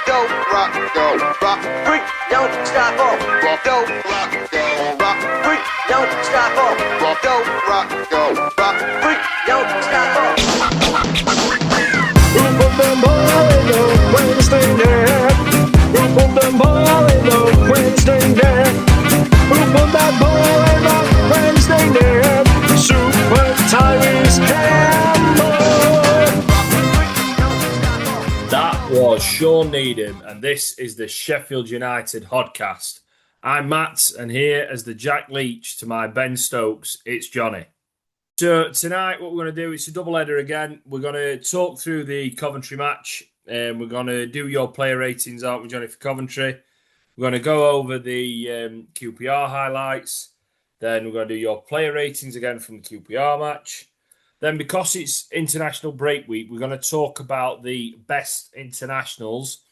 Don't rock, freak, don't stop, don't rock, freak, don't stop, don't rock, freak, don't stop. Who put them ball in the Wednesday night? Who put them ball in the Wednesday night? Who put that ball in the Wednesday night? Super Tyrese Campbell. That was Shaun Needham, and this is the Sheffield United Hodcast. I'm Matt, and here as the Jack Leach to my Ben Stokes, it's Jonny. So tonight what we're going to do, it's a double-header again. We're going to talk through the Coventry match, and we're going to do your player ratings, aren't we, Jonny, for Coventry? We're going to go over the QPR highlights. Then we're going to do your player ratings again from the QPR match. Then, because it's international break week, we're going to talk about the best internationals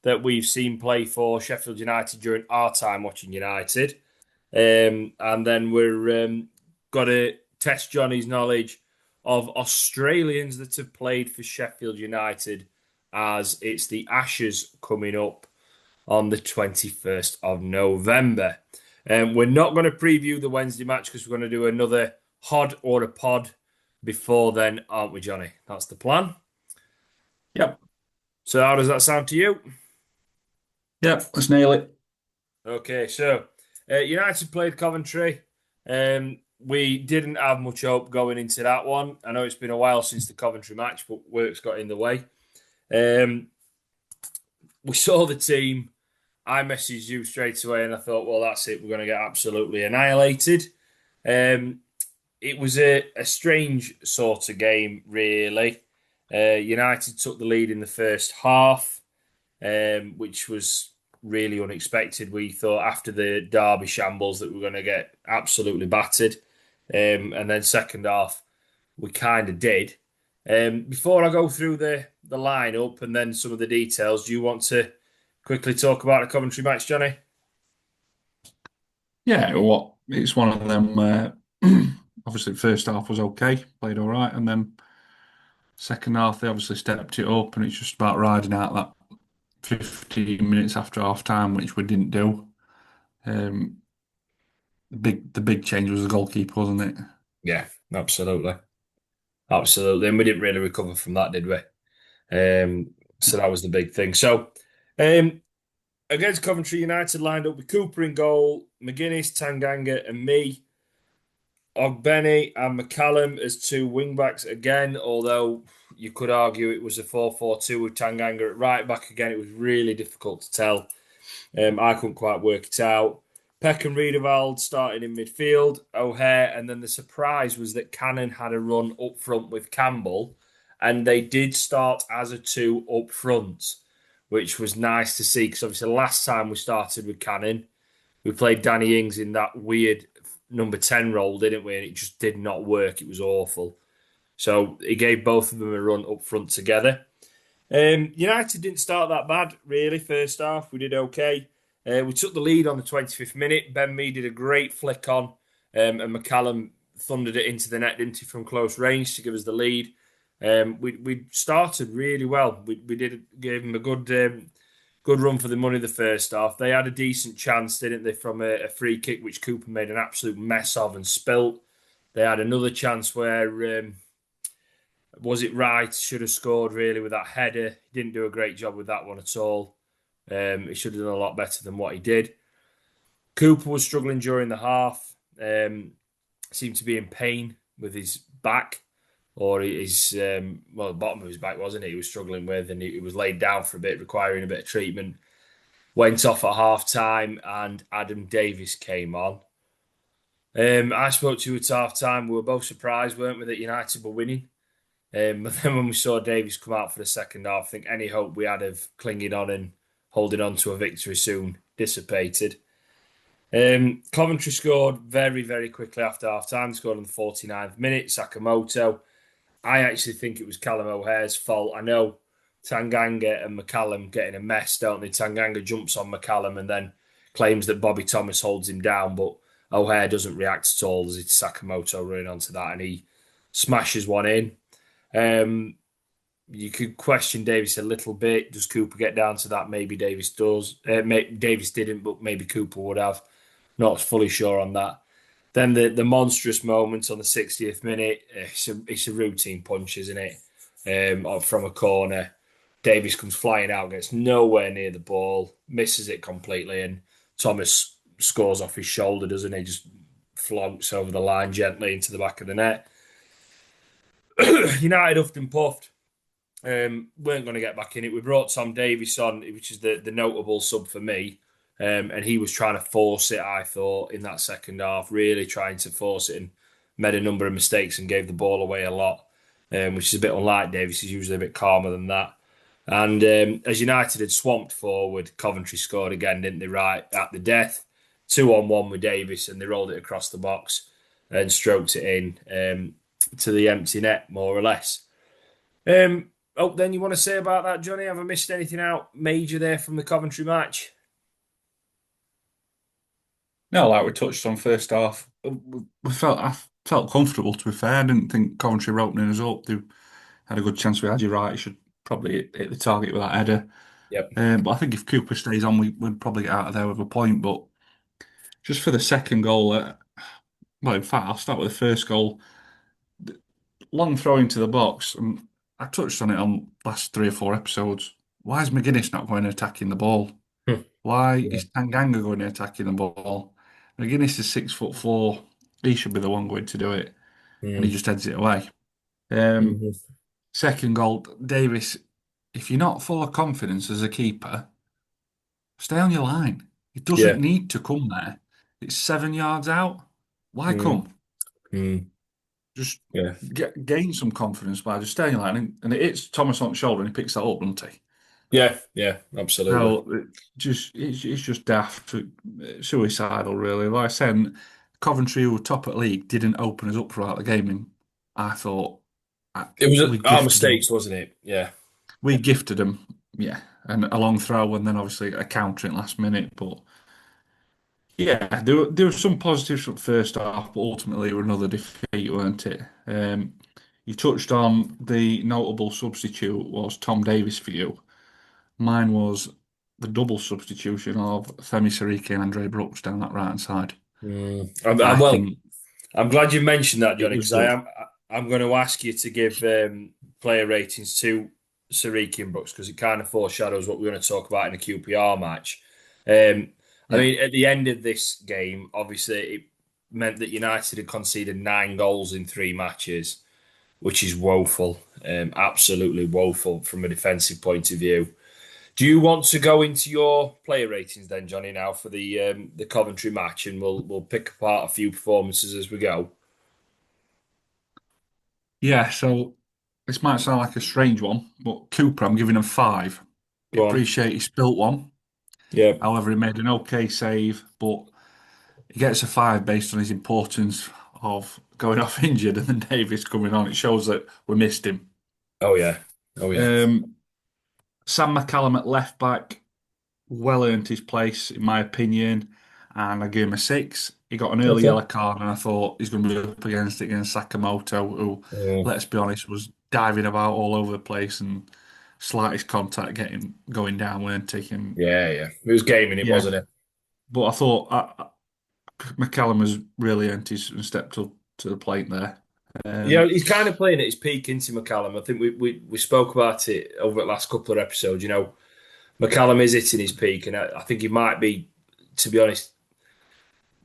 that we've seen play for Sheffield United during our time watching United. And then we're going to test Johnny's knowledge of Australians that have played for Sheffield United, as it's the Ashes coming up on the 21st of November. We're not going to preview the Wednesday match because we're going to do another HOD or a pod before then, aren't we, Jonny? That's the plan. Yep. So how does that sound to you? Yep, let's nail it. Okay, so United played Coventry. We didn't have much hope going into that one. I know it's been a while since the Coventry match, but work's got in the way. We saw the team. I messaged you straight away and I thought, well, that's it. We're going to get absolutely annihilated. It was a strange sort of game, really. United took the lead in the first half, which was really unexpected. We thought after the Derby shambles that we were going to get absolutely battered. And then second half, we kind of did. Before I go through the lineup and then some of the details, do you want to quickly talk about the Coventry match, Jonny? Yeah, well, it's one of them where obviously first half was okay, played all right, and then second half they obviously stepped it up, and it's just about riding out that 15 minutes after half time, which we didn't do. The big change was the goalkeeper, wasn't it? Yeah, absolutely. Absolutely. And we didn't really recover from that, did we? So that was the big thing. So against Coventry, United lined up with Cooper in goal, McGuinness, Tanganga and me. Ogbene and McCallum as two wing-backs again, although you could argue it was a 4-4-2 with Tanganga at right-back again. It was really difficult to tell. I couldn't quite work it out. Peck and Riedewald starting in midfield, O'Hare, and then the surprise was that Cannon had a run up front with Campbell, and they did start as a two up front, which was nice to see, because obviously last time we started with Cannon, we played Danny Ings in that weird number 10 role, didn't we? And it just did not work. It was awful. So he gave both of them a run up front together. United didn't start that bad, really, first half. We did okay. We took the lead on the 25th minute. Ben Mee did a great flick on, and McCallum thundered it into the net, didn't he, from close range to give us the lead. We started really well. We gave him a good run for the money the first half. They had a decent chance, didn't they, from a free kick, which Cooper made an absolute mess of and spilt. They had another chance where, was it Wright? Should have scored, really, with that header. He didn't do a great job with that one at all. He should have done a lot better than what he did. Cooper was struggling during the half. Seemed to be in pain with his back, or his, the bottom of his back, wasn't it? He was struggling with, and he was laid down for a bit, requiring a bit of treatment. Went off at half-time, and Adam Davies came on. I spoke to you at half-time. We were both surprised, weren't we, that United were winning. But then when we saw Davies come out for the second half, I think any hope we had of clinging on and holding on to a victory soon dissipated. Coventry scored very, very quickly after half-time. They scored on the 49th minute, Sakamoto. I actually think it was Callum O'Hare's fault. I know Tanganga and McCallum getting a mess, don't they? Tanganga jumps on McCallum and then claims that Bobby Thomas holds him down, but O'Hare doesn't react at all as it's Sakamoto running onto that, and he smashes one in. you could question Davis a little bit. Does Cooper get down to that? Maybe Davis does. Davis didn't, but maybe Cooper would have. Not fully sure on that. Then the monstrous moment on the 60th minute. It's a routine punch, isn't it? From a corner. Davis comes flying out, gets nowhere near the ball, misses it completely, and Thomas scores off his shoulder, doesn't he? Just floats over the line gently into the back of the net. United huffed and puffed. Weren't going to get back in it. We brought Tom Davies on, which is the notable sub for me. And he was trying to force it, I thought, in that second half, really trying to force it and made a number of mistakes and gave the ball away a lot, which is a bit unlike Davies. He's usually a bit calmer than that. And as United had swamped forward, Coventry scored again, didn't they, right at the death? 2-on-1 with Davies, and they rolled it across the box and stroked it in to the empty net, more or less. Then you want to say about that, Jonny? Have I missed anything out major there from the Coventry match? No, like we touched on first half, I felt comfortable. To be fair, I didn't think Coventry were opening us up. They had a good chance. We had you right. He should probably hit the target with that header. Yep. But I think if Cooper stays on, we'd probably get out of there with a point. But just for the second goal, well, in fact, I'll start with the first goal. Long throw into the box. And I touched on it on last 3 or 4 episodes. Why is McGuinness not going and attacking the ball? Hmm. Why Yeah. is Tanganga going and attacking the ball? McGuinness is 6'4". He should be the one going to do it, and he Mm. just heads it away. Um, Mhm. Second goal, Davis. If you're not full of confidence as a keeper, stay on your line. It doesn't Yeah. need to come there. It's 7 yards out. Why Mm. come? Mm. Just Yeah. gain some confidence by just staying in line. And it hits Thomas on the shoulder and he picks that up, doesn't he? Yeah. Yeah. Absolutely. So it's just daft, suicidal, really. Like I said, Coventry, who were top at league, didn't open us up throughout the game. And I thought It was we our gifted them. mistakes, wasn't it? Yeah. We gifted them, yeah, and a long throw, and then obviously a counter in last minute. But yeah, there were some positives from the first half, but ultimately it was another defeat, weren't it? You touched on the notable substitute was Tom Davies for you. Mine was the double substitution of Femi Sariki and Andre Brooks down that right hand side. Mm. I Well, think I'm glad you mentioned that, it Jonny, was because good. I'm going to ask you to give player ratings to Sariki and Brooks because it kind of foreshadows what we're going to talk about in the QPR match. I Yeah, mean, at the end of this game, obviously it meant that United had conceded 9 goals in 3 matches, which is woeful, absolutely woeful from a defensive point of view. Do you want to go into your player ratings then, Jonny, now for the Coventry match, and we'll pick apart a few performances as we go. yeah. So this might sound like a strange one, but Cooper, I'm giving him 5. I Go on. appreciate he spilt one. Yeah. However, he made an okay save, but he gets a 5 based on his importance of going off injured and then Davis coming on. It shows that we missed him. Oh yeah. Oh yeah. Um, Sam McCallum at left back, well earned his place, in my opinion, and I gave him a 6. He got an early Okay. yellow card, and I thought he's going to be up against it against Sakamoto, who, Mm. let's be honest, was diving about all over the place and slightest contact getting going down, weren't he? And Yeah, yeah. It was gaming it, yeah, wasn't it? but I thought McCallum has really earned his and stepped up to the plate there. Yeah, Um, he's kind of playing at his peak into McCallum. I think we spoke about it over the last couple of episodes. McCallum is hitting his peak, and I think he might be, to be honest,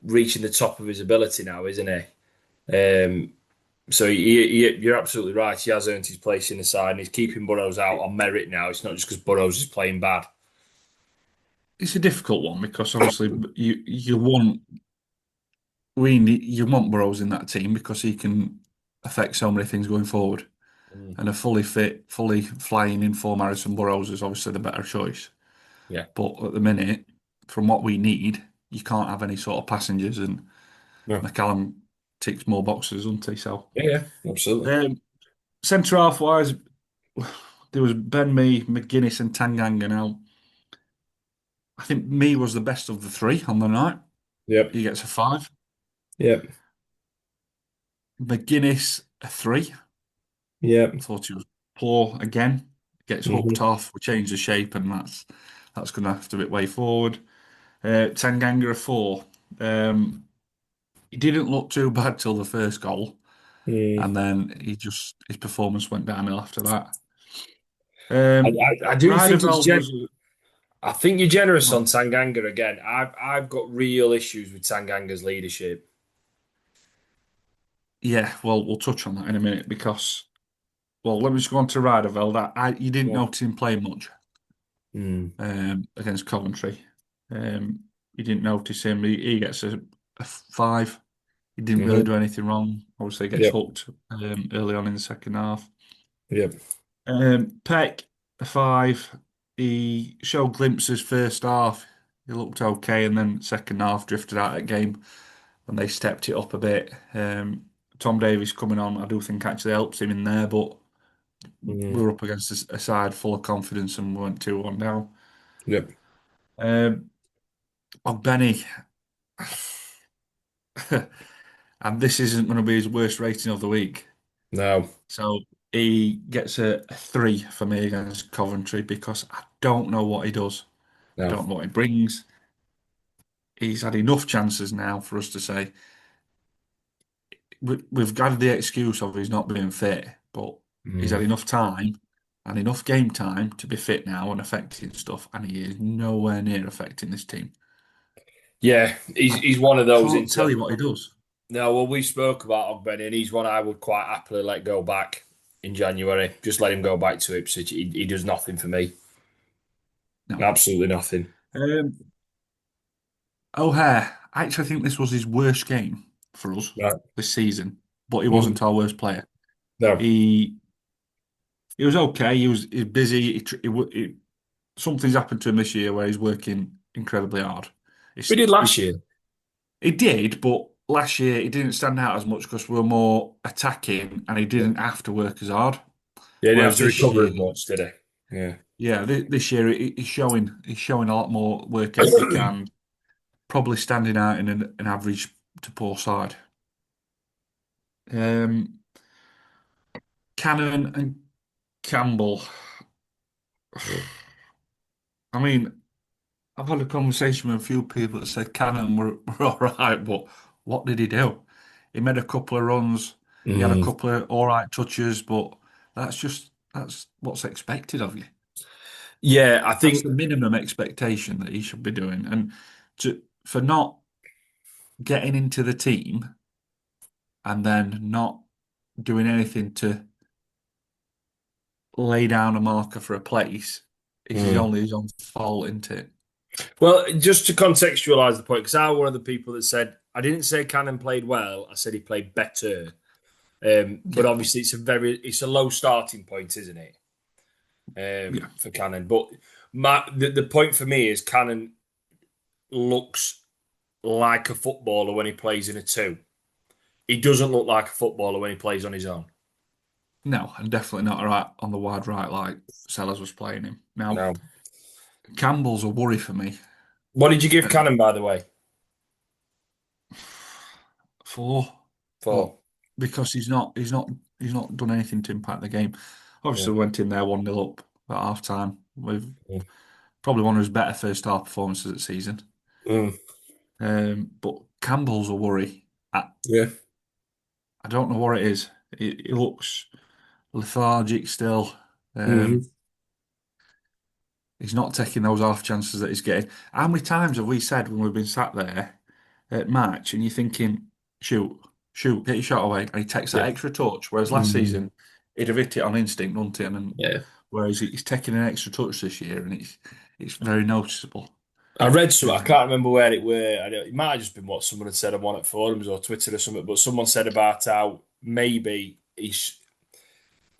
reaching the top of his ability now, isn't he? So you're absolutely right. He has earned his place in the side, and he's keeping Burrows out on merit now. It's not just because Burrows is playing bad. it's a difficult one because obviously you want Burrows in that team because he can affect so many things going forward. Mm. And a fully fit, fully flying in form Harrison Burrows is obviously the better choice. Yeah. But at the minute, from what we need, you can't have any sort of passengers, and No. McCallum ticks more boxes, doesn't he? So, Yeah, yeah, absolutely. centre half wise, there was Ben Mee, McGuinness, and Tanganga. Now, I think Mee was the best of the three on the night. Yep. He gets a 5. Yep. McGuinness a 3. Yep. Thought he was poor again. Gets hooked Hmm. off. We change the shape, and that's going to have to be way forward. Tanganga a 4. He didn't look too bad till the first goal, Mm. and then his performance went downhill after that. I, Um, I do think it's Riedewald was I think you're generous on well, Tanganga again. I've got real issues with Tanganga's leadership. yeah. Well, we'll touch on that in a minute because let me just go on to Riedewald. You didn't Yeah. notice him play much Mm. against Coventry. You didn't notice him. He gets a 5. He didn't really Hmm. do anything wrong. Obviously, he gets Yep. hooked early on in the second half. Yep. Peck, a 5. He showed glimpses first half. He looked okay, and then second half drifted out of game, and they stepped it up a bit. Tom Davies coming on, I do think actually helps him in there, but we Mm. were up against a side full of confidence and we went 2-1 down. Yep. Um, Benny, and this isn't going to be his worst rating of the week. No. So he gets a 3 for me against Coventry because I don't know what he does. I No. don't know what he brings. He's had enough chances now for us to say we've got the excuse of he's not being fit, but he's had Mm. enough time and enough game time to be fit now and affecting stuff, and he is nowhere near affecting this team. Yeah, he's one of those Can't tell into. you what he does. No, well, we spoke about Ogben, and he's one I would quite happily let go back in January. Just let him go back to Ipswich. He does nothing for me. No. Absolutely nothing. Um, O'Hare, I actually think this was his worst game for us Right. this season, but he Mhm. wasn't our worst player. No, He he was okay. He was busy. Something's happened to him this year where he's working incredibly hard. we It's, did last he, year. he did, but last year he didn't stand out as much because we were more attacking and he Yeah, didn't have to work as hard. he didn't have Whereas to this recover year, as much, did he? Yeah. yeah, this year he's showing a lot more work ethic and probably standing out in an average to poor side. Um, Cannon and Campbell. I mean, I've had a conversation with a few people that said Cannon were all right, but what did he do? He made a couple of runs, he had a Mm. couple of all right touches, but that's what's expected of you. Yeah, I That's think. the minimum expectation that he should be doing. And for not getting into the team and then not doing anything to lay down a marker for a place is Mm. only his own fault, isn't it? Well, just to contextualise the point, because I'm one of the people that said I didn't say Cannon played well. I said he played better. But Yeah, obviously, it's a low starting point, isn't it? yeah. For Cannon. But the point for me is Cannon looks like a footballer when he plays in a two. He doesn't look like a footballer when he plays on his own. No, and definitely not right on the wide right like Sellers was playing him. Now, No. Campbell's a worry for me. What did you give Uh, Cannon, by the way? 4, but Four. because he's not done anything to impact the game. Yeah. Obviously, we went in there 1-0 up at half time with Mm. probably one of his better first half performances of the season. Mm. But Campbell's a worry. Yeah. I don't know what it is. He looks lethargic still. Hmm. Um, he's not taking those half chances that he's getting. How many times have we said when we've been sat there at match and you're thinking, shoot, shoot, get your shot away, and he takes that Yeah. extra touch, whereas last Mm. season he'd have hit it on instinct, wouldn't it? And Yeah. whereas he's taking an extra touch this year, and it's very noticeable. I read some. I Um, can't remember where it were. It might have just been what someone had said on one at forums or Twitter or something. But someone said about how maybe he's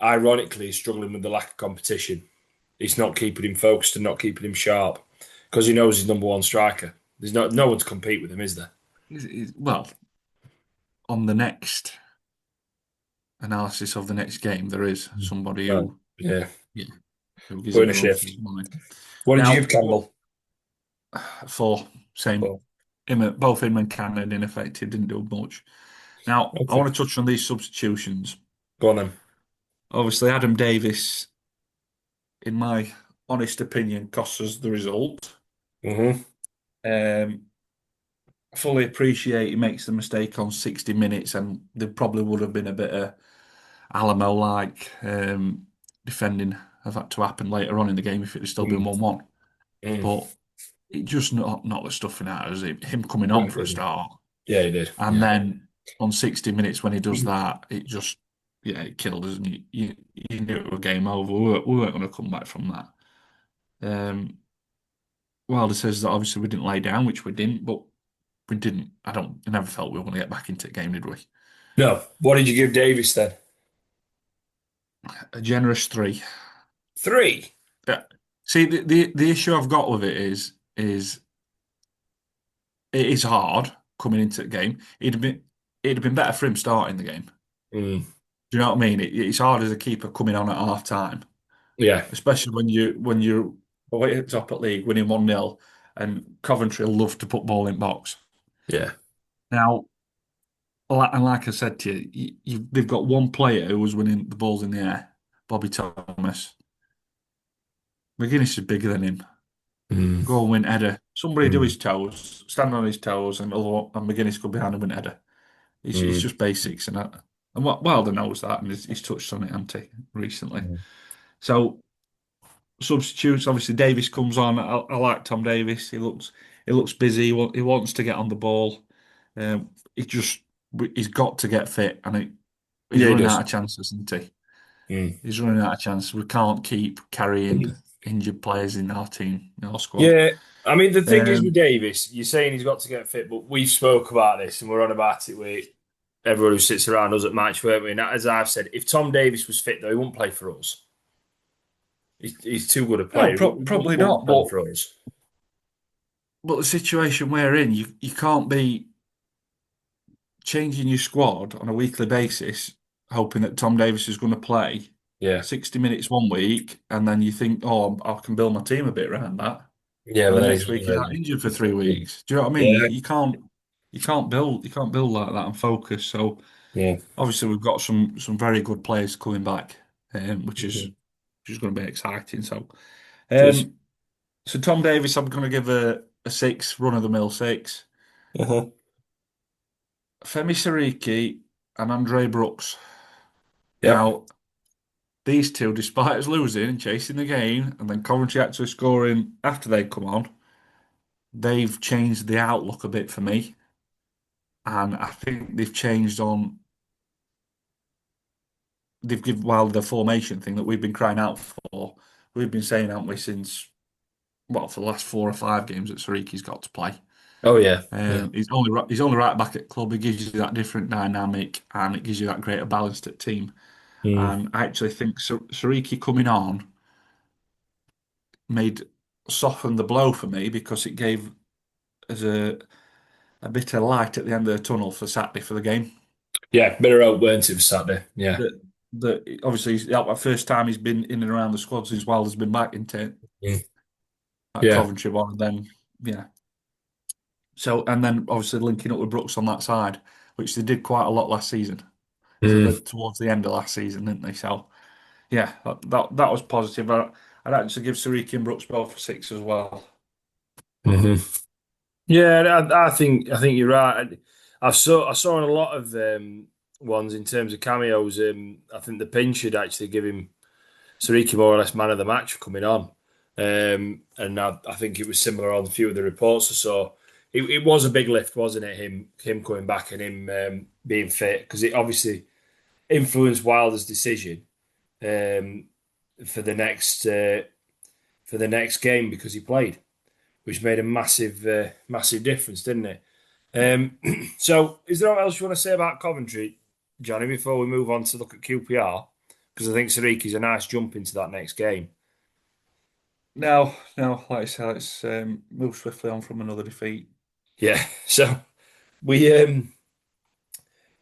ironically struggling with the lack of competition. It's not keeping him focused and not keeping him sharp because he knows he's number one striker. There's no one to compete with him, is there? well, on the next analysis of the next game, there is somebody Right. who, Yeah. yeah, who gives Put in him a a run for shift. his money. What did you Now, give Campbell? for same, Four. both him and Cannon ineffective, didn't do much. Now, I Okay. want to touch on these substitutions. Go on then. Obviously, Adam Davis, in my honest opinion, costs us the result. Mm-hmm. Um, fully appreciate he makes the mistake on 60 minutes, and there probably would have been a bit of Alamo-like defending have had to happen later on in the game if it had still been 1-1. Mm. But it just not the stuffing out as him coming on for a start, Yeah, he did. and then on 60 minutes when he does that, it just it killed us, and you knew it was game over. We weren't going to come back from that. Wilder says that obviously we didn't lay down, which we didn't, but we didn't. I never felt we were going to get back into the game, did we? No. What did you give Davis then? A generous 3. 3. Yeah. See, the issue I've got with it is it is hard coming into the game. It'd have been better for him starting the game. Mm. Do you know what I mean? It's hard as a keeper coming on at half time, Yeah. especially when you're away at top at league winning 1-0, and Coventry love to put ball in box. Yeah. Now, and like I said to they've got one player who was winning the balls in the air, Bobby Thomas. McGuinness is bigger than him. Mm. Go and win header. Somebody do Mm. his toes, stand on his toes, and McGuinness go behind and win header. It's Mm. just basics, and what Wilder knows that, and he's touched on it, hasn't he, recently? Mm. So substitutes. Obviously, Davis comes on. I like Tom Davis. He looks busy. He wants to get on the ball. He just he's got to get fit, and he's Yeah, he running out does. of chances, isn't he? Mm. He's running out of chances. We can't keep carrying injured players in our team, in our squad. Yeah. I mean, the thing is with Um, Davis, you're saying he's got to get fit, but we've spoke about this and we're on about it with everyone who sits around us at match, weren't we? And as I've said, if Tom Davis was fit, though, he wouldn't play for us. He's too good a no, player. He probably wouldn't not. play But for us. the situation we're in, you can't be changing your squad on a weekly basis, hoping that Tom Davis is going to play Yeah. 60 minutes one week, and then you think, oh, I can build my team a bit around that. Yeah, And but the then he's next week he's out injured for 3 weeks. Do you know what I mean? yeah, You can't build like that and focus. So yeah. obviously we've got some very good players coming back, which is Mhm. going to be exciting. So Just um, so Tom Davis, I'm going to give a 6, run of the mill 6. uh-huh. Femi Sariki and Andre Brooks. Yep. Now, these two, despite us losing and chasing the game, and then Coventry actually scoring after they come on, they've changed the outlook a bit for me. And I think they've changed on, they've given Wilder the formation thing that we've been crying out for. We've been saying, haven't we, since, well, for the last 4 or 5 games that Sariki's got to play. Oh yeah. Yeah. He's only right back at club. He gives you that different dynamic, and it gives you that greater balanced team. Mm. And I actually think Sariki coming on made soften the blow for me because it gave us a bit of light at the end of the tunnel for Saturday for the game. Yeah, bit of hope, weren't it, for Saturday? Yeah. That obviously the first time he's been in and around the squad since Wilder's been back into Mm. that Yeah. Coventry one, and then yeah. So and then obviously linking up with Brooks on that side, which they did quite a lot last season, Mm. towards the end of last season, didn't they? So yeah, that was positive. I'd actually give Sariki and Brooks both a 6 as well. Hmm. Yeah, I think you're right. I saw on a lot of ones in terms of cameos. I think the Pin should actually give him Sariki more or less man of the match for coming on. And I think it was similar on a few of the reports I saw. It was a big lift, wasn't it? Him coming back and him being fit because it obviously influenced Wilder's decision um, for the next game because he played, which made a massive difference, didn't it? So, is there anything else you want to say about Coventry, Johnny, before we move on to look at QPR? Because I think Sariki's a nice jump into that next game. No, like I said, let's move swiftly on from another defeat. Yeah. So we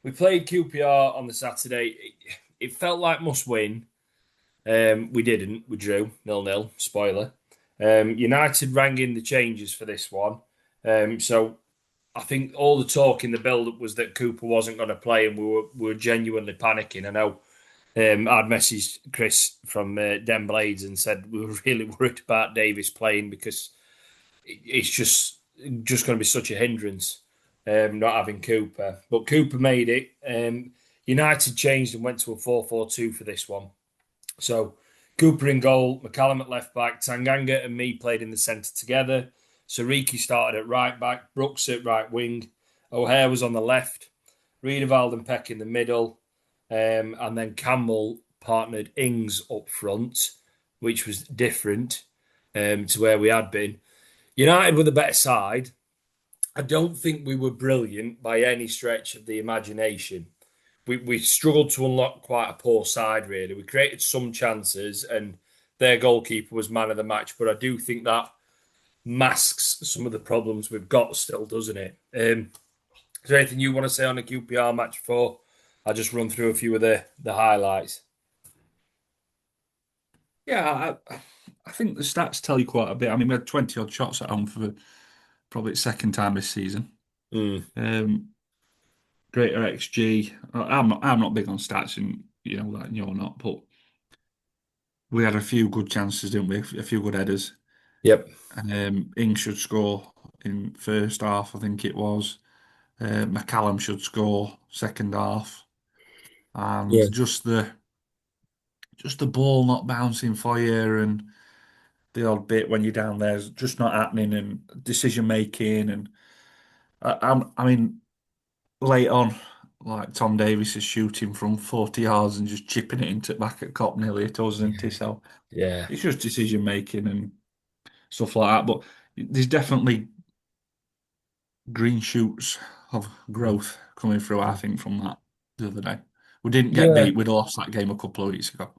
we played QPR on the Saturday. It felt like must win. We didn't. We drew 0-0. Spoiler. United rang in the changes for this one. So I think all the talk in the build-up was that Cooper wasn't going to play, and we were genuinely panicking. I know I'd messaged Chris from Den Blades and said we were really worried about Davis playing because it's just going to be such a hindrance not having Cooper. But Cooper made it. United changed and went to a 4-4-2 for this one. So Cooper in goal, McCallum at left back, Tanganga and me played in the centre together. Sariki started at right back, Brooks at right wing, O'Hare was on the left, Riedewald and Peck in the middle, and then Campbell partnered Ings up front, which was different to where we had been. United were the better side. I don't think we were brilliant by any stretch of the imagination. We struggled to unlock quite a poor side, really. We created some chances, and their goalkeeper was man of the match. But I do think that masks some of the problems we've got still, doesn't it? Is there anything you want to say on the QPR match before I just run through a few of the highlights? Yeah, I think the stats tell you quite a bit. I mean, we had 20 odd shots at home for probably the second time this season. Mm. Greater XG. I'm not big on stats, and you know that you're not, but we had a few good chances, didn't we? A few good headers. Yep. And Ing should score in first half, I think it was. McCallum should score second half, Yeah. and just the ball not bouncing for you, and the odd bit when you're down there is just not happening, and decision making, and I mean, late on, like Tom Davis is shooting from 40 yards and just chipping it into back at Cop nearly at us, isn't he? So Yeah. it's just decision making and stuff like that. But there's definitely green shoots of growth coming through, I think, from that the other day. We didn't get Yeah. beat. We'd lost that game a couple of weeks ago.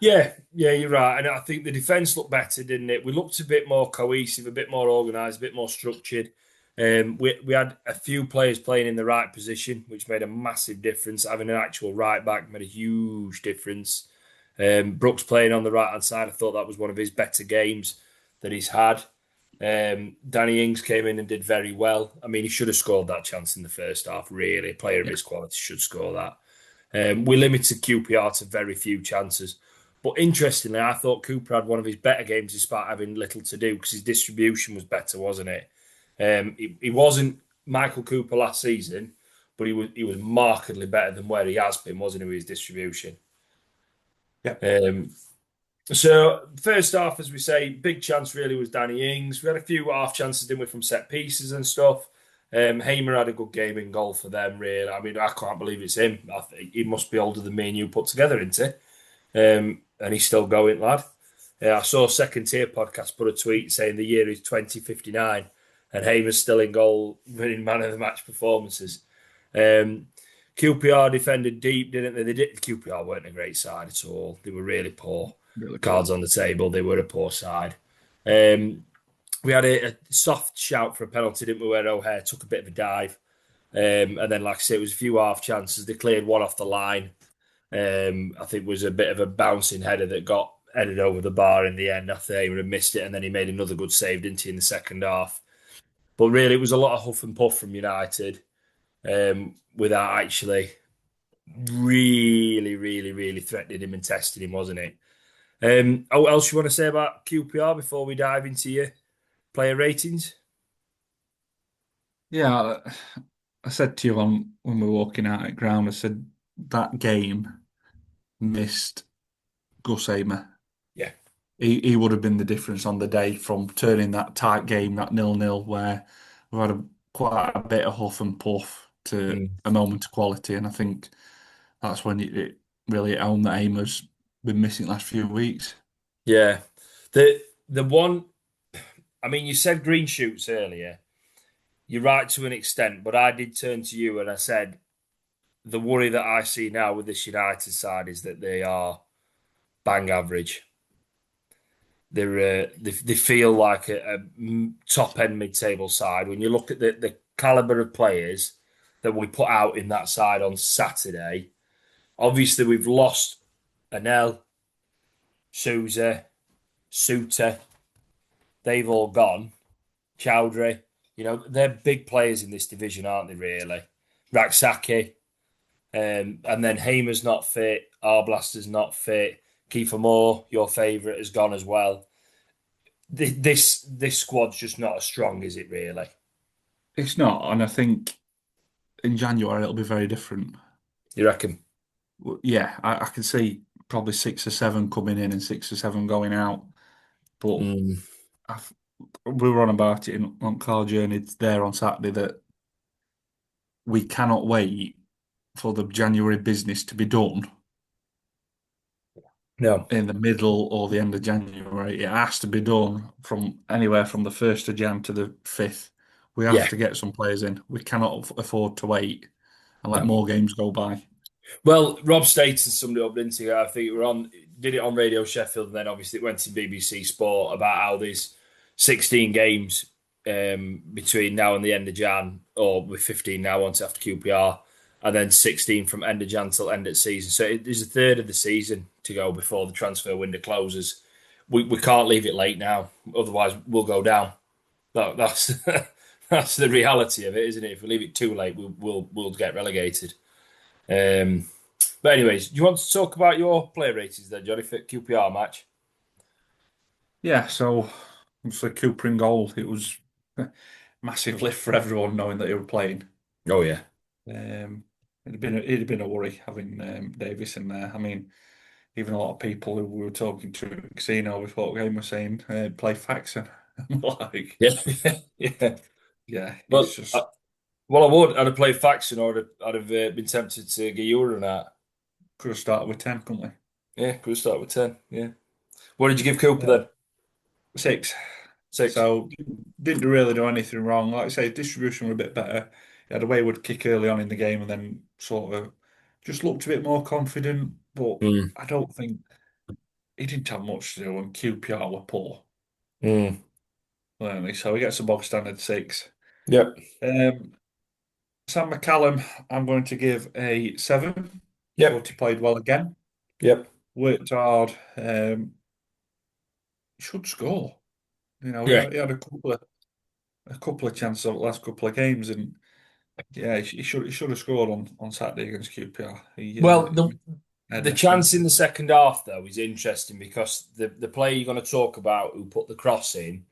Yeah, you're right. And I think the defence looked better, didn't it? We looked a bit more cohesive, a bit more organised, a bit more structured. We had a few players playing in the right position, which made a massive difference. Having an actual right back made a huge difference. Brooks playing on the right hand side, I thought that was one of his better games that he's had. Danny Ings came in and did very well. I mean, he should have scored that chance in the first half, really. A player of Yeah, his quality should score that. We limited QPR to very few chances. But interestingly, I thought Cooper had one of his better games despite having little to do because his distribution was better, wasn't it? He wasn't Michael Cooper last season, but he was markedly better than where he has been, wasn't he, with his distribution? yeah, Um, so first half, as we say, big chance really was Danny Ings. We had a few half chances, didn't we, from set pieces and stuff. Hamer had a good game in goal for them, really. I mean, I can't believe it's him. He must be older than me and you put together, isn't he? And he's still going, lad. I saw Second Tier Podcast put a tweet saying the year is 2059 and Hamer's still in goal, winning man of the match performances. QPR defended deep, didn't they? QPR weren't a great side at all. They were really poor. really Cards poor. on the table. They were a poor side. We had a soft shout for a penalty, didn't we? Where O'Hare took a bit of a dive. And then, like I said, it was a few half chances. They cleared one off the line. I think it was a bit of a bouncing header that got headed over the bar in the end. I think he would have missed it, and then he made another good save, didn't he, in the second half? But really, it was a lot of huff and puff from United without actually really threatening him and testing him, wasn't it? What else you want to say about QPR before we dive into your player ratings? Yeah, I said to you when we were walking out at ground, I said that game missed Gus Hamer. Yeah. He would have been the difference on the day from turning that tight game, that 0-0, where we had quite a bit of huff and puff to Mm. a moment of quality. And I think that's when it really hit home that Hamer's been missing the last few weeks. Yeah. The one, I mean, you said green shoots earlier. You're right to an extent, but I did turn to you and I said the worry that I see now with this United side is that they are bang average. They feel like a top end mid table side. When you look at the caliber of players that we put out in that side on Saturday, obviously we've lost Anel, Souza, Suter. They've all gone. Chowdhury. They're big players in this division, aren't they? Really, Raksaki. And then Hamer's not fit, Arblaster's not fit, Kiefer Moore, your favourite, has gone as well. This squad's just not as strong, is it really? It's not, and I think in January it'll be very different. You reckon? Yeah, I can see probably 6 or 7 coming in and 6 or 7 going out. But Mm. I've, we were on about it on Car Journey there on Saturday that we cannot wait for the January business to be done No. in the middle or the end of January. It has to be done from anywhere from the 1st of Jan to the 5th. We have Yeah. to get some players in. We cannot afford to wait and let No. more games go by. Well, Rob Staten summed it up, didn't he? I think did it on Radio Sheffield, and then obviously it went to BBC Sport about how there's 16 games between now and the end of Jan, or with 15 now once after QPR, and then 16 from end of Jan till end of season. So there's a third of the season to go before the transfer window closes. We can't leave it late now, otherwise we'll go down. That's that's the reality of it, isn't it? If we leave it too late, we'll get relegated. Um, but anyways, do you want to talk about your player ratings then, Johnny, for QPR match? Yeah, so obviously Cooper in goal, it was a massive lift for everyone knowing that he was playing. Oh yeah, It'd been a worry having Davis in there. I mean, even a lot of people who we were talking to at the casino before the game were saying, play Faxon. I'm like, yeah, yeah. yeah, it's Well, just I would. I'd have played Faxon, or I'd have been tempted to get you or that. could have started with 10, couldn't Yeah, could have started with 10. Yeah. What did you give Cooper we? then? 6. 6. So didn't really do anything wrong. Like I say, distribution were a bit better. He had a wayward kick early on in the game and then sort of just looked a bit more confident. But Mm. I don't think he didn't have much to do when QPR were poor. Mm. Really. So he gets a bog standard 6. Yep. Um, Sam McCallum, I'm going to give a 7. Thought Yep. he played well again. Yep. Worked hard. Should score. Yeah. He had a couple of chances over the last couple of games, and yeah, he should have scored on Saturday against QPR. Well, He had the nothing. chance in the second half though is interesting because the player you're going to talk about who put the cross in,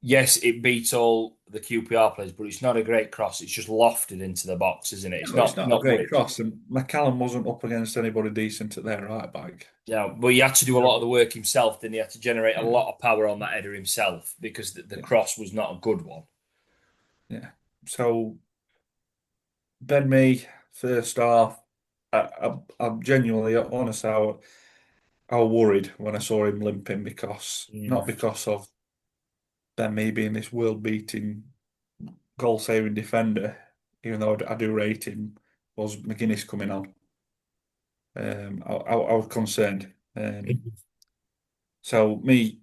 yes, it beat all the QPR players, but it's not a great cross. It's just lofted into the box, isn't it? It's No, it's not not a not great whipped. cross, and McCallum wasn't up against anybody decent at their right back. Yeah, but he had to do a lot of the work himself. Then he had to generate a Yeah, lot of power on that header himself because the yeah, cross was not a good one. yeah. So Ben Mee, first half, I'm genuinely honest. I was worried when I saw him limping because Mm. not because of Ben Mee being this world-beating goal-saving defender, even though I do rate him, was McGuinness coming on. I was concerned. So me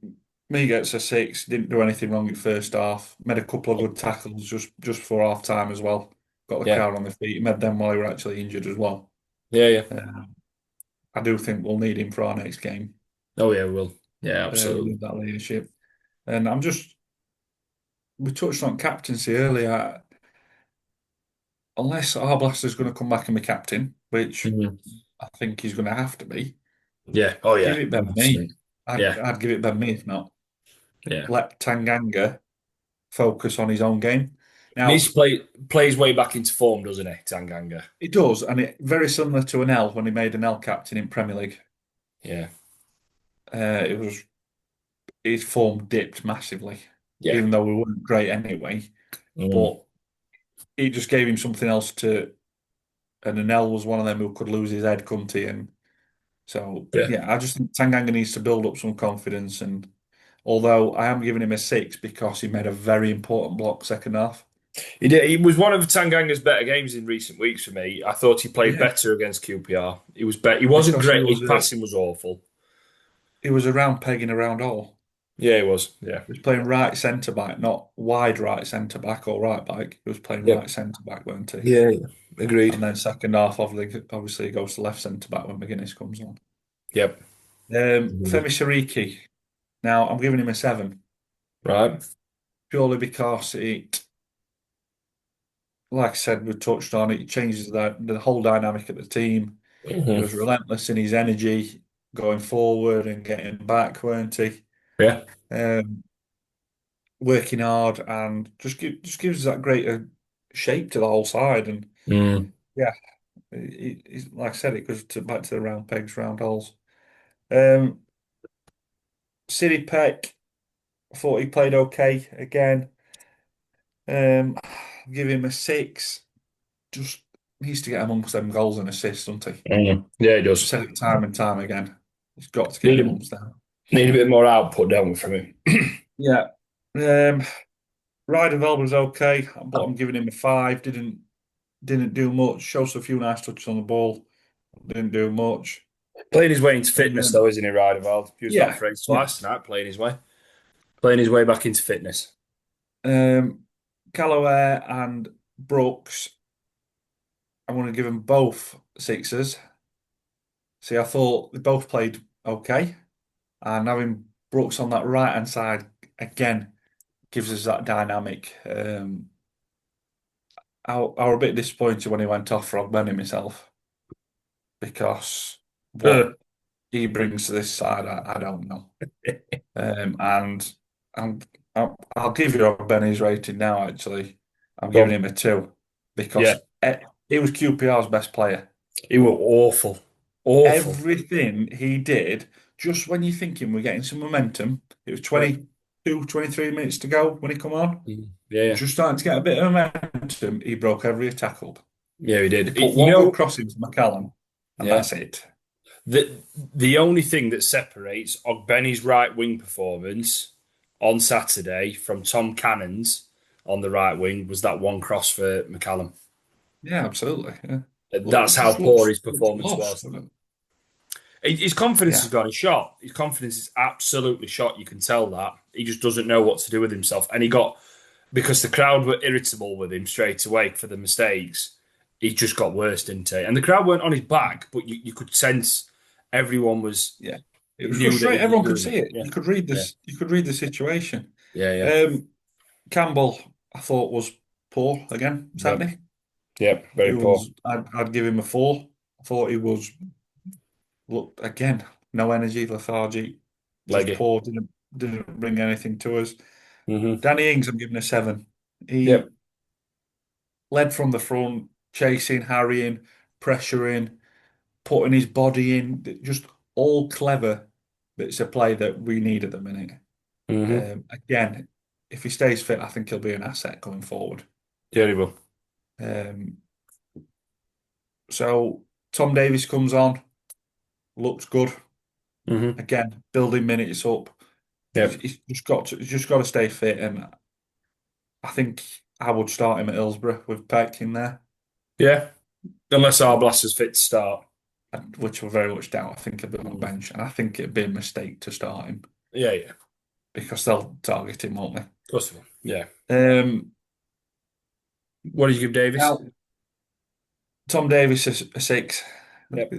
gets a 6. Didn't do anything wrong in first half. Made a couple of good tackles just before half time as well. Got the Yeah, car on the feet. He made them while he were actually injured as well. yeah, yeah. Uh, I do think we'll need him for our next game. Oh yeah, we will. Yeah, We absolutely. need that leadership. And we touched on captaincy earlier. Unless our blaster's going to come back and be captain, which Mhm. I think he's going to have to be, Yeah. Oh give yeah. it Ben Mee. 100%. I'd, Yeah. I'd give it Ben Mee if not. Yeah. Let Tanganga focus on his own game. Needs Now, to plays way back into form, doesn't he, Tanganga? it does, and it very similar to an L when he made an L captain in Premier League. Yeah. It was his form dipped massively, Yeah. even though we weren't great anyway. Mm. But it just gave him something else to. And an L was one of them who could lose his head, couldn't he? And so, Yeah. yeah, I just think Tanganga needs to build up some confidence. And although I am giving him a 6 because he made a very important block second half. He did. He was one of Tanganga's better games in recent weeks for me. I thought he played Yeah, better against QPR. He was better. He wasn't because great. His passing was awful. he was around pegging around all. Yeah, he was. Yeah. He was playing right centre back, not wide right centre back or right back. He was playing Yep. right centre back, weren't he? Yeah. Yeah. Agreed. And then second half, obviously, he goes to left centre back when McGuinness comes on. Yep. Femi Siriki. Now, I'm giving him a 7 Right. purely because it like I said, we touched on it. It changes the whole dynamic of the team. He Mhm. was relentless in his energy going forward and getting back, weren't he? Yeah. Um, Working hard and just gives that greater shape to the whole side. And Mm. yeah, like I said, it goes back to the round pegs, round holes. Um, City Peck, I thought he played okay again. Give him a 6. Just needs to get amongst them goals and assists, doesn't he? Mm. Yeah, he I've does. said it time and time again. He's got to get Need amongst them. need a bit more output, don't we, from him? Yeah. Ryder was okay, but I'm giving him a 5. Didn't do much. Shows a few nice touches on the ball. Didn't do much. Playing his way into fitness, Um, though, isn't he, Rideval? Used that yeah, phrase yeah. twice tonight. Playing his way back into fitness. Callaway and Brooks, I want to give them both 6s. See, I thought they both played okay, and having Brooks on that right hand side again gives us that dynamic. I was a bit disappointed when he went off for Benny myself because what Uh, he brings to this side, I don't know. And I'm, I'll give you Benny's rating now. Actually, I'm Go giving on. him a 2 Yeah, because he was QPR's best player. he were awful. Awful. Everything he did, just when you're thinking we're getting some momentum, it was Yeah. 22, 23 minutes to go when he come on. Mm. Yeah, Just starting to get a bit of momentum. He broke every tackle. yeah, he He did. put You one good know, cross into McCallum, and yeah. that's it. The the only thing that separates Ogbenny's right wing performance on Saturday from Tom Cannon's on the right wing was that one cross for McCallum. Yeah, absolutely. Yeah. Look, it That's how just poor his looks performance lost, was. doesn't it? His confidence has Yeah, gone shot. His confidence is absolutely shot. You can tell that. He just doesn't know what to do with himself. And he got, because the crowd were irritable with him straight away for the mistakes, he just got worse, didn't he? And the crowd weren't on his back, but you could sense everyone was yeah. It was knew that he frustrating. was Everyone could doing it. see it. Yeah, You could read yeah, this. You could read the situation. yeah, yeah. Um, Campbell, I thought was poor again Yep, Saturday. yep. He Very poor. was. I'd give him a 4. I thought he was. Look again, no energy, lethargic, just Leggy. poor. Didn't bring anything to us. Hmm. Danny Ings, I'm giving a 7. He Yep. led from the front, chasing, harrying, pressuring, putting his body in, just all clever bits of play that we need at the minute. Hmm. Again, if he stays fit, I think he'll be an asset going forward. Terrible. Um, so Tom Davies comes on, looks good. Hmm. Again, building minutes up. Yep. He's just got to stay fit, and I think I would start him at Hillsborough with Peck in there, Yeah. Unless our um, blaster's fit to start. which will very much doubt. I think he'll be on the Mm. bench, and I think it'd be a mistake to start him Yeah, yeah. Of because they'll target him, won't course we will. Yeah. they? What did you give Davis? Now Tom Davis a 6. Yep.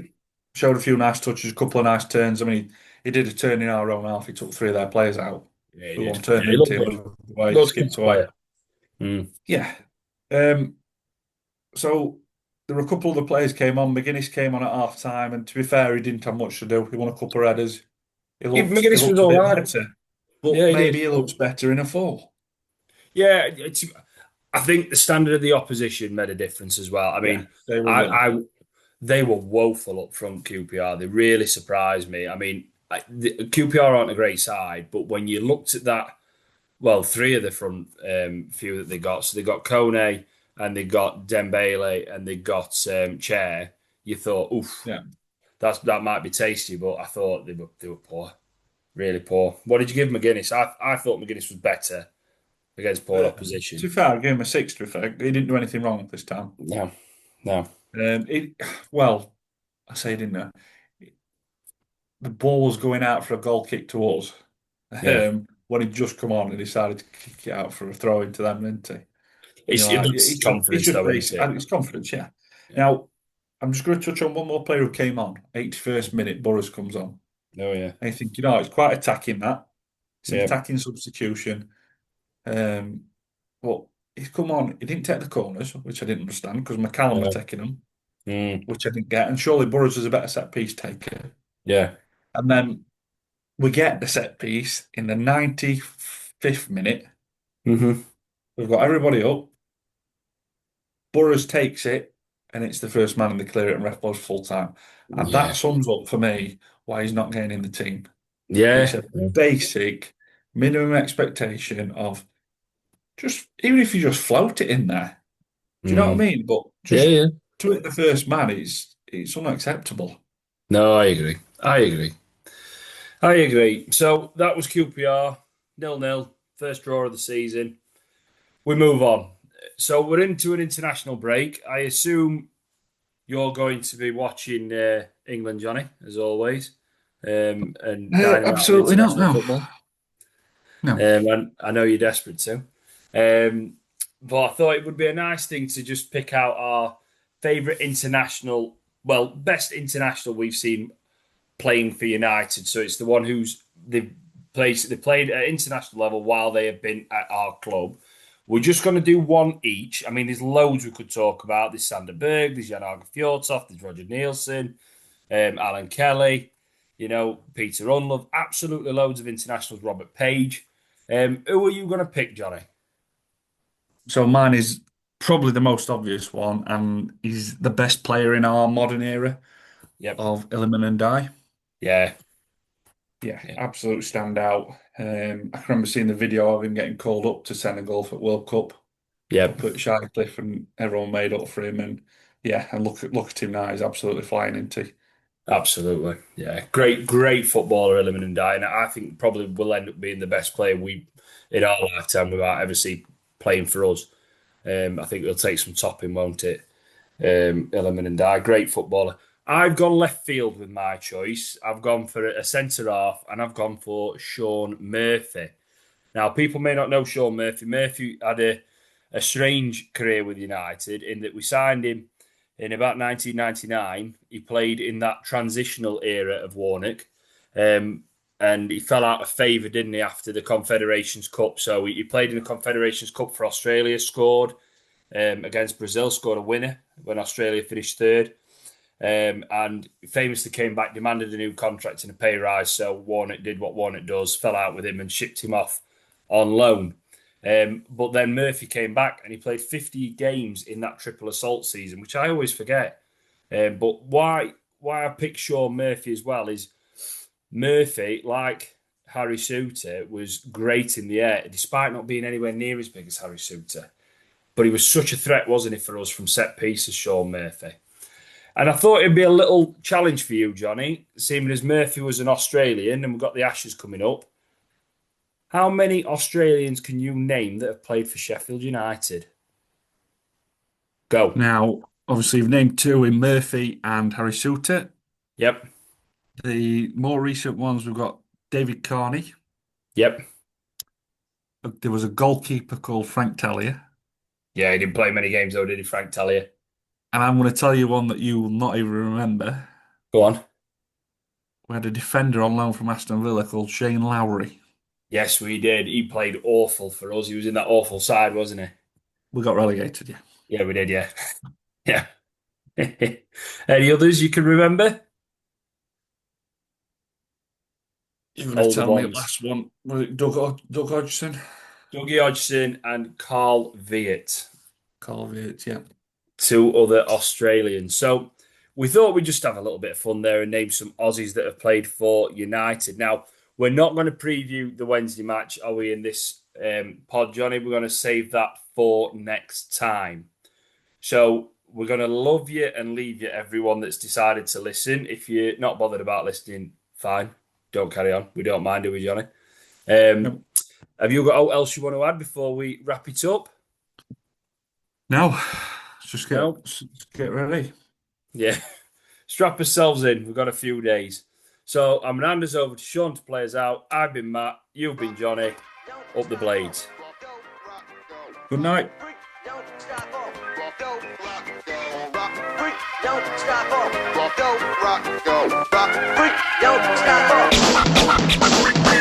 Showed a few nice touches, a couple of nice turns. I mean, he did a turn in our own half. He took 3 of their players out. Yeah, he We did. one turned Yeah, he into looked him, good. moved away, Looks good skipped to away. player. Mm. Yeah. Um, so there were a couple of the players came on. McGuinness came on at half time, and to be fair, he didn't have much to do. He won a couple of headers. He McGuinness was looked a all bit right. better, Yeah, but he maybe did. he looks better in a 4. Yeah, I think the standard of the opposition made a difference as well. I Yeah, mean, they were I, really. I they were woeful up front. QPR, they really surprised me. I mean, QPR aren't a great side, but when you looked at that, well, 3 of the front few that they got, so they got Kone and they got Dembele and they got Chair. You thought, oof, Yeah. that might be tasty, but I thought they were poor, really poor. What did you give McGuinness? I thought McGuinness was better against poor To opposition. be fair, I gave him a 6. To be fair, he didn't do anything wrong this time. No, no. It, well, I say didn't know. The ball was going out for a goal kick to us. Yeah. When he'd just come on and decided to kick it out for a throw into them, didn't he? And you're like, That's it's confidence, just though, isn't basic. it? It's confidence, yeah. Yeah. Now, I'm just going to touch on one more player who came on. 81st minute, Burrows comes on. Oh, yeah. And you think, it's quite attacking that. It's an Yeah. attacking substitution. Um, but he's come on. He didn't take the corners, which I didn't understand because McCallum were Yeah. taking them, Mm. which I didn't get. And surely Burrows is a better set piece taker. Yeah. And then we get the set piece in the 95th minute. Mm-hmm. We've got everybody up. Burrows takes it, and it's the first man in the clear it, and ref blows full time. And Yeah. that sums up for me why he's not getting in the team. It's Yeah. a basic minimum expectation of just, even if you just float it in there. Do you know what I Mm. mean? But Yeah, just yeah. do it the first man, it's unacceptable. No, I agree. I agree. I agree. So that was QPR, 0-0, first draw of the season. We move on. So we're into an international break. I assume you're going to be watching England, Johnny, as always, and dining out on Absolutely not, international no. football. No. And I know you're desperate to. But I thought it would be a nice thing to just pick out our favourite international, well, best international we've seen playing for United. So it's the one they played at international level while they have been at our club. We're just going to do one each. I mean, there's loads we could talk about. There's Sander Berg, there's Jan Arge Fjordtoft, there's Roger Nielsen, Alan Kelly, Peter Unlove. Absolutely loads of internationals. Robert Page. Who are you going to pick, Johnny? So mine is probably the most obvious one, and he's the best player in our modern era Yep. of Illiman and Die. Yeah. Yeah, Yeah. absolute standout. I can remember seeing the video of him getting called up to Senegal for World Cup Yep. up at Shirecliffe, and everyone made up for him. And yeah, and look at him now; he's absolutely flying into. Absolutely. Yeah. Great footballer, Illiman and Die. And I think probably will end up being the best player we in our lifetime we might ever see playing for us. I think it'll take some topping, won't it? Illiman and Die. Great footballer. I've gone left field with my choice. I've gone for a centre half and I've gone for Shaun Murphy. Now, people may not know Shaun Murphy. Murphy had a strange career with United in that we signed him in about 1999. He played in that transitional era of Warnock. And he fell out of favour, didn't he, after the Confederations Cup? So he played in the Confederations Cup for Australia, scored against Brazil, scored a winner when Australia finished third. And famously came back, demanded a new contract and a pay rise. So Warnock did what Warnock does, fell out with him and shipped him off on loan. But then Murphy came back and he played 50 games in that triple assault season, which I always forget. But why I picked Shaun Murphy as well is Murphy, like Harry Souttar, was great in the air, despite not being anywhere near as big as Harry Souttar. But he was such a threat, wasn't he, for us from set pieces, Shaun Murphy. And I thought it'd be a little challenge for you, Johnny, seeing as Murphy was an Australian and we've got the Ashes coming up. How many Australians can you name that have played for Sheffield United? Go. Now, obviously, you've named two in Murphy and Harry Souttar. Yep. The more recent ones, we've got David Carney. Yep. There was a goalkeeper called Frank Talia. Yeah, he didn't play many games though, did he, Frank Talia? And I'm going to tell you one that you will not even remember. Go on. We had a defender on loan from Aston Villa called Shane Lowry. Yes, we did. He played awful for us. He was in that awful side, wasn't he? We got relegated, yeah. Yeah, we did, yeah. Yeah. Any others you can remember? You're going to Older tell me the ones. last one. Was it Doug Hodgson? Dougie Hodgson and Carl Veart. Carl Veart, yeah. Two other Australians. So we thought we'd just have a little bit of fun there and name some Aussies that have played for United. Now, we're not going to preview the Wednesday match, are we, in this pod, Johnny? We're going to save that for next time. So we're going to love you and leave you, everyone that's decided to listen. If you're not bothered about listening, fine. Don't carry on. We don't mind, do we, Johnny? No. Have you got anything else you want to add before we wrap it up? No. Just get ready. Yeah. Strap ourselves in. We've got a few days. So I'm going to hand us over to Shaun to play us out. I've been Matt. You've been Johnny. Up the Blades. Good night. Don't stop up. Go rock, go rock. Freak, don't stop up. Go rock, go rock. Freak, don't stop up.